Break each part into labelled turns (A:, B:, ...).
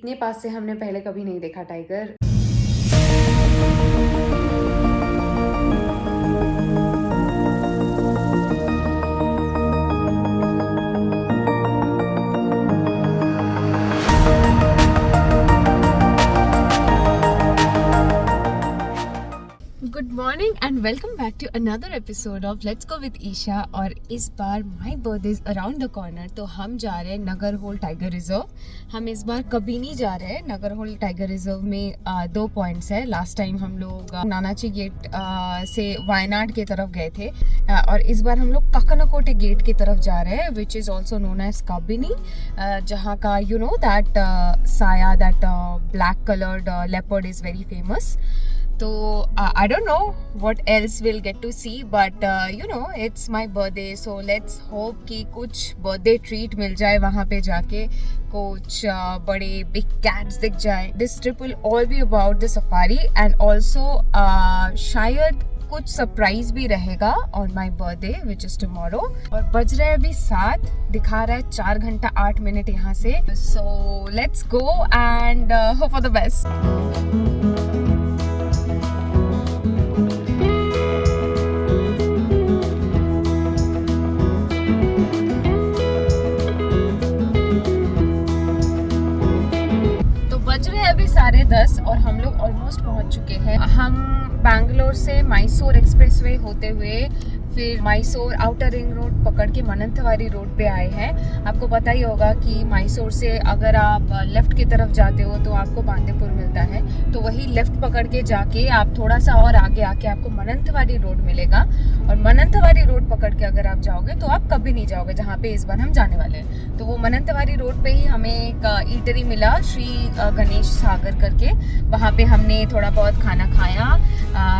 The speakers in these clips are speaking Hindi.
A: इतने पास से हमने पहले कभी नहीं देखा tiger. Good morning and welcome back to another episode of let's go with Isha. और इस बार my birthday is around the corner, तो हम जा रहे हैं नगरहोल टाइगर रिजर्व। हम इस बार कभी नहीं जा रहे हैं। नगरहोल टाइगर रिजर्व में 2 पॉइंट्स है। लास्ट टाइम हम लोग नानाची गेट से वायनाड की तरफ गए थे और इस बार हम लोग काकनाकोटे गेट की तरफ जा रहे हैं, which is also known as Kabini, जहाँ का you know that Saya, that black coloured leopard is very famous. तो I don't know what else we'll get to see, but you know it's my birthday, so let's hope कि कुछ birthday treat मिल जाए वहाँ पे जाके, कुछ बड़े big cats दिख जाए। This trip will all be about the safari and also शायद कुछ सरप्राइज भी रहेगा on my birthday which is tomorrow। और बज रहे अभी 7, दिखा रहा है 4 घंटा 8 मिनट यहाँ से। So let's go and hope for the best। अभी 10:30 और हम लोग ऑलमोस्ट पहुंच चुके हैं। हम बैंगलोर से मैसूर एक्सप्रेसवे होते हुए फिर मैसूर आउटर रिंग रोड पकड़ के मनंतवारी रोड पे आए हैं। आपको पता ही होगा कि मैसूर से अगर आप लेफ़्ट की तरफ जाते हो तो आपको बांदीपुर मिलता है, तो वही लेफ़्ट पकड़ के जाके आप थोड़ा सा और आगे आके आपको मनंतवारी रोड मिलेगा। और मनंतवारी रोड पकड़ के अगर आप जाओगे तो आप कभी नहीं जाओगे जहाँ पे इस बार हम जाने वाले हैं। तो वो मनंतवारी रोड पे ही हमें एक ईटरी मिला, श्री गणेश सागर करके। वहाँ पे हमने थोड़ा बहुत खाना खाया।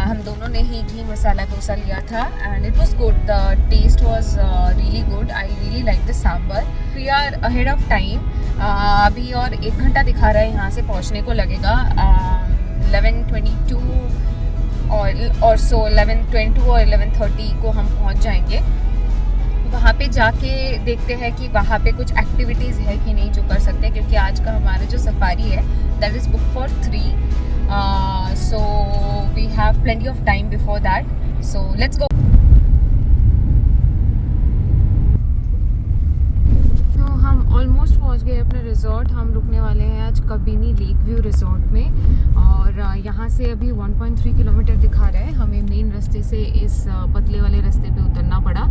A: हम दोनों ने ही घी मसाला डोसा लिया था and it was good. The taste was really good. I really like the sambar. We are ahead of time. अभी और 1 घंटा दिखा रहा है, यहाँ से पहुँचने को लगेगा 11:22 और सो 11:22 और 11:30 को हम पहुँच जाएंगे। वहाँ पे जाके देखते हैं कि वहाँ पे कुछ एक्टिविटीज़ है कि नहीं जो कर सकते हैं, क्योंकि आज का हमारा जो सफारी है that is book for 3, so we have plenty of time before that. So let's go. Almost पहुंच गए अपने रिजॉर्ट। हम रुकने वाले हैं आज कबिनी लेक व्यू रिजॉर्ट में और यहाँ से अभी 1.3 किलोमीटर दिखा रहा है। हमें मेन रास्ते से इस पतले वाले रास्ते पे उतरना पड़ा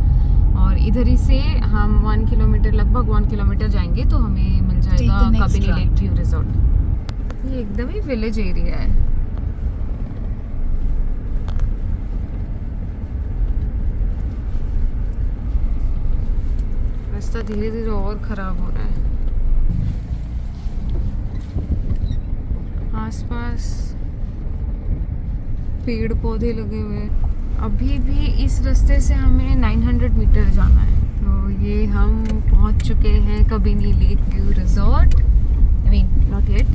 A: और इधर ही से हम 1 किलोमीटर, लगभग 1 किलोमीटर जाएंगे तो हमें मिल जाएगा कबिनी लेक व्यू रिजॉर्ट। ये एकदम ही विलेज एरिया है। रास्ता धीरे धीरे और ख़राब हो रहा है। आसपास पेड़ पौधे लगे हुए। अभी भी इस रास्ते से हमें 900 मीटर जाना है। तो ये हम पहुंच चुके हैं Kabini lake view resort. I mean not yet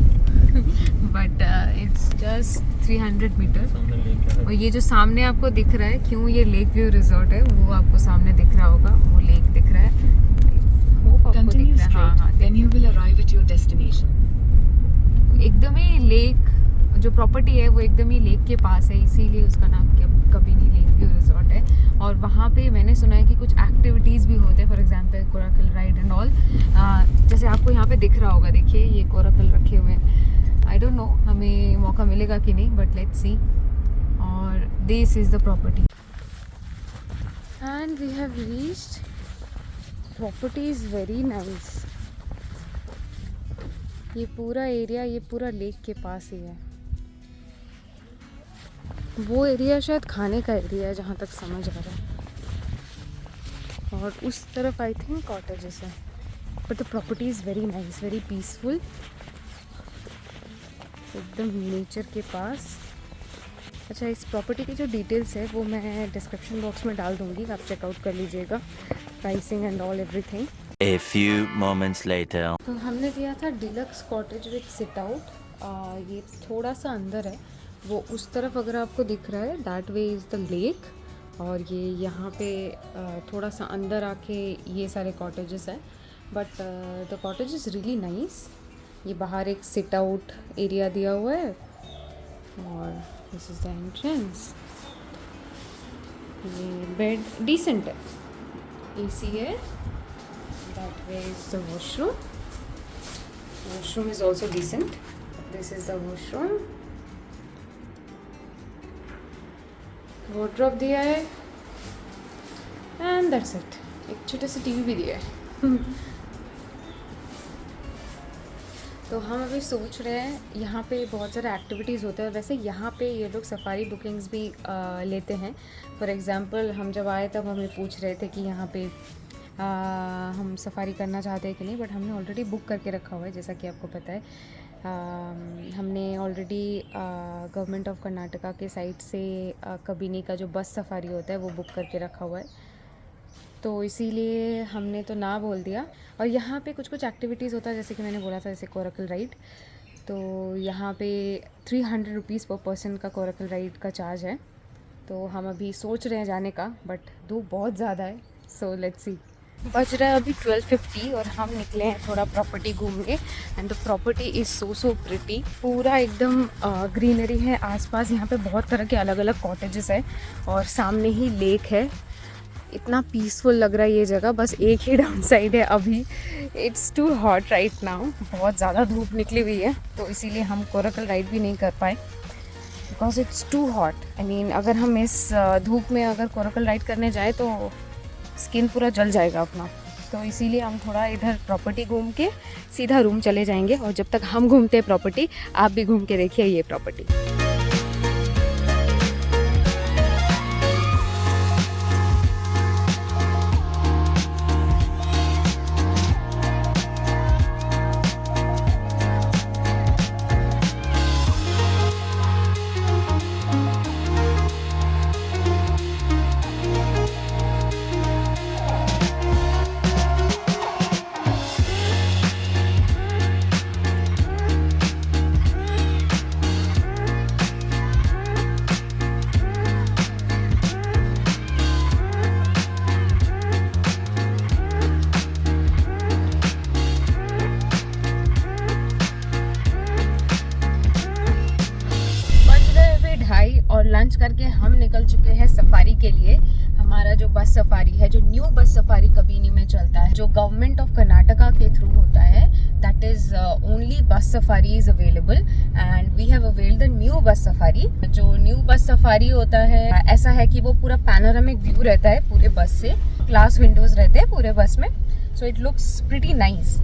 A: but it's just 300 metre. और ये जो सामने आपको दिख रहा है, क्यों ये लेक व्यू रिजॉर्ट है, वो आपको सामने दिख रहा होगा, वो लेक दिख रहा है।
B: Continue straight, then you will arrive at your destination.
A: एकदम ही लेक जो प्रॉपर्टी है वो एकदम ही लेक के पास है, इसीलिए उसका नाम कबिनी लेक व्यू रिजॉर्ट है। और वहाँ पे मैंने सुना है कि कुछ एक्टिविटीज़ भी होते हैं, for example coracle ride and all. जैसे आपको यहाँ पे दिख रहा होगा, देखिए ये कोराकल रखे हुए हैं। आई डोंट नो हमें मौका मिलेगा कि नहीं, बट लेट्स सी। और this is the property and we have reached. Property is very nice. ये पूरा एरिया, ये पूरा लेक के पास ही है। वो एरिया शायद खाने का एरिया है जहाँ तक समझ आ रहा है, और उस तरफ आई थिंक कॉटेजेस है। But the property is very nice, very peaceful, एकदम नेचर के पास। अच्छा, इस प्रॉपर्टी की जो डिटेल्स है वो मैं डिस्क्रिप्शन बॉक्स में डाल दूँगी, आप चेकआउट कर लीजिएगा, pricing and all everything.
C: A few moments later.
A: तो हमने लिया था deluxe cottage with sit out. ये थोड़ा सा अंदर है, वो उस तरफ अगर आपको दिख रहा है that way is the lake, और ये यहाँ पे थोड़ा सा अंदर आके ये सारे कॉटेजेस हैं। But the cottage is really nice ये बाहर एक सिट आउट एरिया दिया हुआ है और दिस इज़ द एंट्रेंस। ये बेड डिसेंट है, एसी है। That way is the washroom. Washroom is also decent. This is the washroom. Wardrobe दिया है एंड दैट्स इट। एक छोटा सा टीवी भी दिया है। तो हम अभी सोच रहे हैं, यहाँ पे बहुत सारे एक्टिविटीज़ होते हैं। वैसे यहाँ पे ये लोग सफारी बुकिंग्स भी लेते हैं। फॉर एग्ज़ाम्पल हम जब आए तब हमें पूछ रहे थे कि यहाँ पे हम सफारी करना चाहते हैं कि नहीं, बट हमने ऑलरेडी बुक करके रखा हुआ है। जैसा कि आपको पता है, हमने ऑलरेडी गवर्नमेंट ऑफ कर्नाटका के साइड से कबिनी का जो बस सफारी होता है वो बुक करके रखा हुआ है, तो इसीलिए हमने तो ना बोल दिया। और यहाँ पे कुछ कुछ एक्टिविटीज़ होता है, जैसे कि मैंने बोला था, जैसे कोराकल राइड। तो यहाँ पे 300 रुपीज़ पर पर्सन का कोराकल राइड का चार्ज है। तो हम अभी सोच रहे हैं जाने का, बट धूप बहुत ज़्यादा है, सो लेट्स सी। बज रहा है अभी 12:50 और हम निकले हैं थोड़ा प्रॉपर्टी घूमने। And the property is so pretty. पूरा एकदम ग्रीनरी है आसपास। यहाँ पे बहुत तरह के अलग अलग कॉटेजेस है और सामने ही लेक है। इतना पीसफुल लग रहा है ये जगह। बस एक ही डाउन साइड है अभी, it's too hot right now. बहुत ज़्यादा धूप निकली हुई है, तो इसीलिए हम कोराकल राइड भी नहीं कर पाए because it's too hot. I mean अगर हम इस धूप में अगर कोराकल राइड करने जाए तो स्किन पूरा जल जाएगा अपना। तो इसीलिए हम थोड़ा इधर प्रॉपर्टी घूम के सीधा रूम चले जाएंगे। और जब तक हम घूमते हैं प्रॉपर्टी, आप भी घूम के देखिए ये प्रॉपर्टी। और लंच करके हम निकल चुके हैं सफारी के लिए। हमारा जो बस सफारी है, जो न्यू बस सफारी कबिनी में चलता है, जो गवर्नमेंट ऑफ कर्नाटका के थ्रू होता है, that is only bus safari is available and we have availed the new bus safari. जो न्यू बस सफारी होता है, ऐसा है कि वो पूरा पैनोरामिक व्यू रहता है पूरे बस से। ग्लास विंडोज रहते हैं पूरे बस में, so it looks pretty nice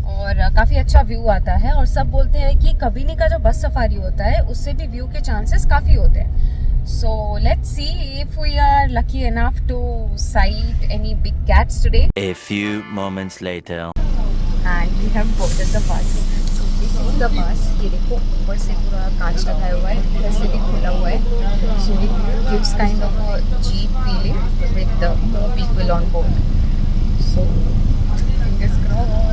A: और काफ़ी अच्छा व्यू आता है। और सब बोलते हैं कि कबिनी का जो बस सफारी होता है उससे भी व्यू के चांसेस काफ़ी होते हैं। So let's see if we are lucky enough to sight any big cats today.
C: A few moments later.
A: And we have boarded the bus. So this is the bus. ये देखो ऊपर से पूरा कांच लगाया हुआ है, इधर से भी खुला हुआ है। So it gives kind of a jeep feeling with more people on board. So fingers crossed.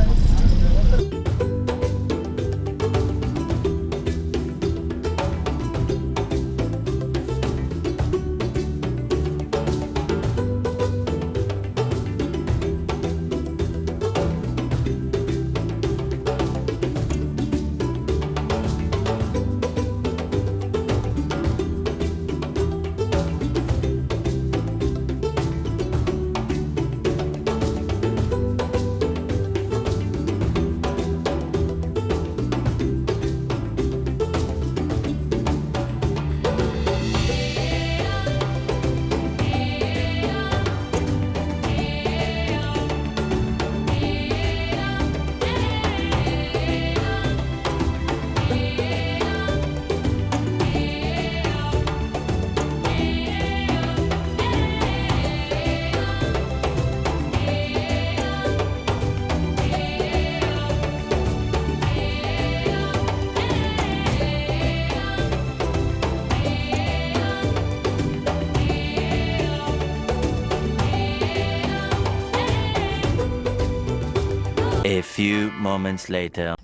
C: A few moments later.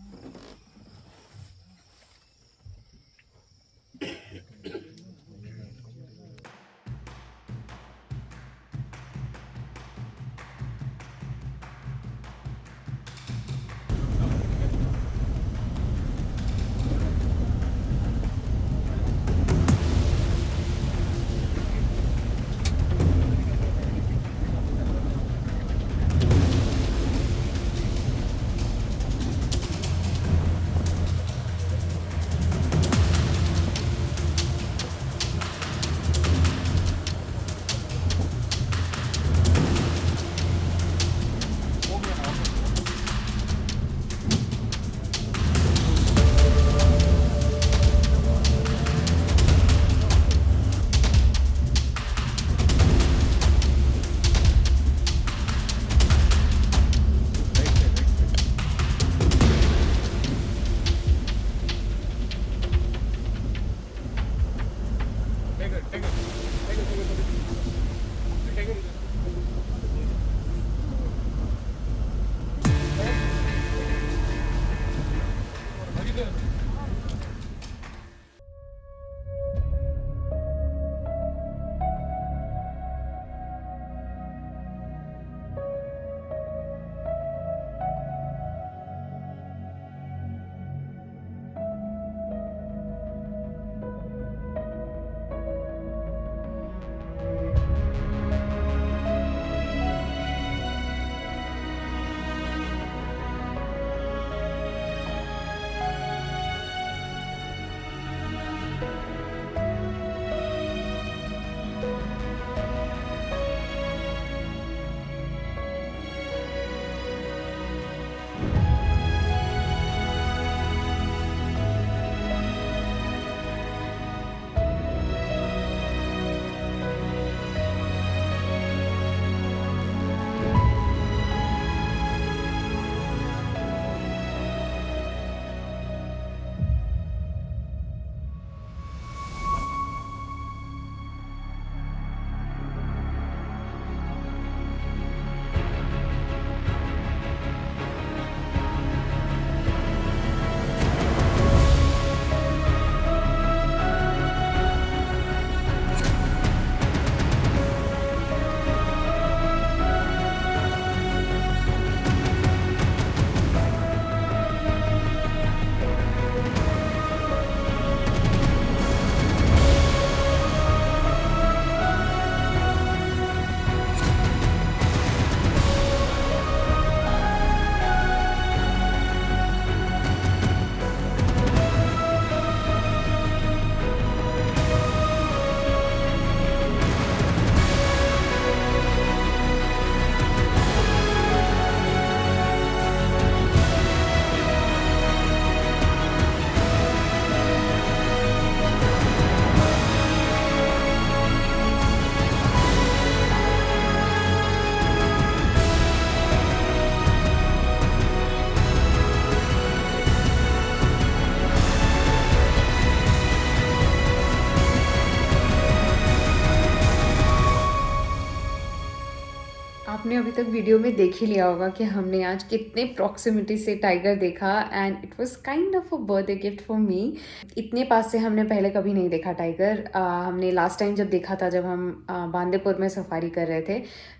A: आपने अभी तक वीडियो में देख ही लिया होगा कि हमने आज कितने प्रॉक्सिमिटी से टाइगर देखा and it was kind of a birthday gift for me. इतने पास से हमने पहले कभी नहीं देखा टाइगर। हमने लास्ट टाइम जब देखा था, जब हम बांदीपुर में सफारी कर रहे थे,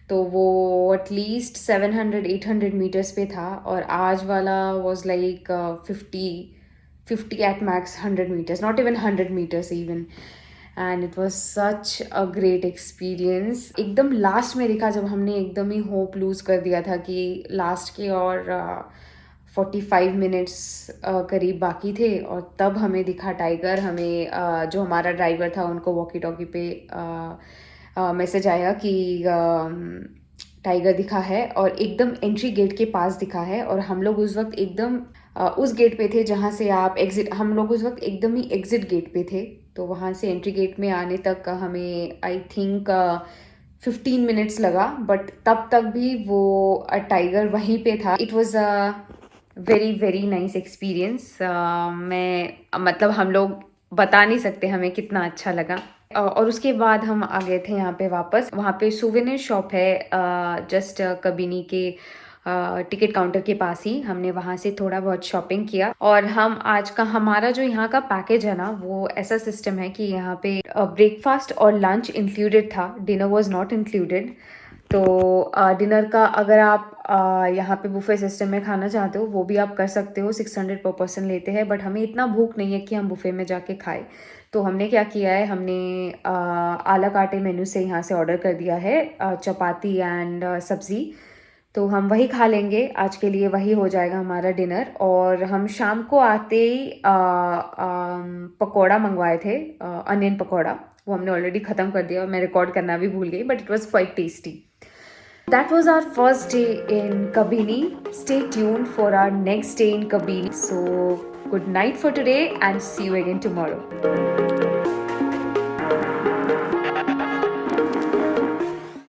A: तो वो एटलीस्ट 700-800 मीटर्स पे था, और आज वाला was like 50 at max 100 meters, not even 100 meters even. And it was such a great experience. एकदम लास्ट में देखा जब हमने एकदम ही होप लूज़ कर दिया था कि लास्ट के और 45 मिनट्स करीब बाकी थे, और तब हमें दिखा टाइगर। हमें जो हमारा ड्राइवर था उनको वॉकी टॉकी पे मैसेज आया कि टाइगर दिखा है, और एकदम एंट्री गेट के पास दिखा है। और हम लोग उस वक्त एकदम उस गेट पे थे जहाँ से आप एग्जिट, हम लोग उस वक्त एकदम ही एग्जिट गेट पे थे, तो वहाँ से एंट्री गेट में आने तक हमें आई थिंक 15 मिनट्स लगा, बट तब तक भी वो टाइगर वहीं पे था। It was a very very nice experience. मैं मतलब हम लोग बता नहीं सकते हमें कितना अच्छा लगा। और उसके बाद हम आ गए थे यहाँ पे वापस। वहाँ पे सुवेनिर शॉप है जस्ट कबिनी के टिकट काउंटर के पास ही। हमने वहाँ से थोड़ा बहुत शॉपिंग किया, और हम आज का हमारा जो यहाँ का पैकेज है ना, वो ऐसा सिस्टम है कि यहाँ पे ब्रेकफास्ट और लंच इंक्लूडेड था, डिनर वाज नॉट इंक्लूडेड। तो डिनर का अगर आप यहाँ पे बुफे सिस्टम में खाना चाहते हो वो भी आप कर सकते हो, 600 पर पर्सन लेते हैं, बट हमें इतना भूख नहीं है कि हम बुफे में जाके खाएं। तो हमने क्या किया है, हमने आला काटे मेन्यू से यहाँ से ऑर्डर कर दिया है चपाती एंड सब्ज़ी। तो हम वही खा लेंगे, आज के लिए वही हो जाएगा हमारा डिनर। और हम शाम को आते ही पकौड़ा मंगवाए थे, अनियन पकौड़ा, वो हमने ऑलरेडी ख़त्म कर दिया और मैं रिकॉर्ड करना भी भूल गई, but it was quite tasty. That was our first day in Kabini. Stay tuned for our next day in Kabini. So good night for today and see you again tomorrow.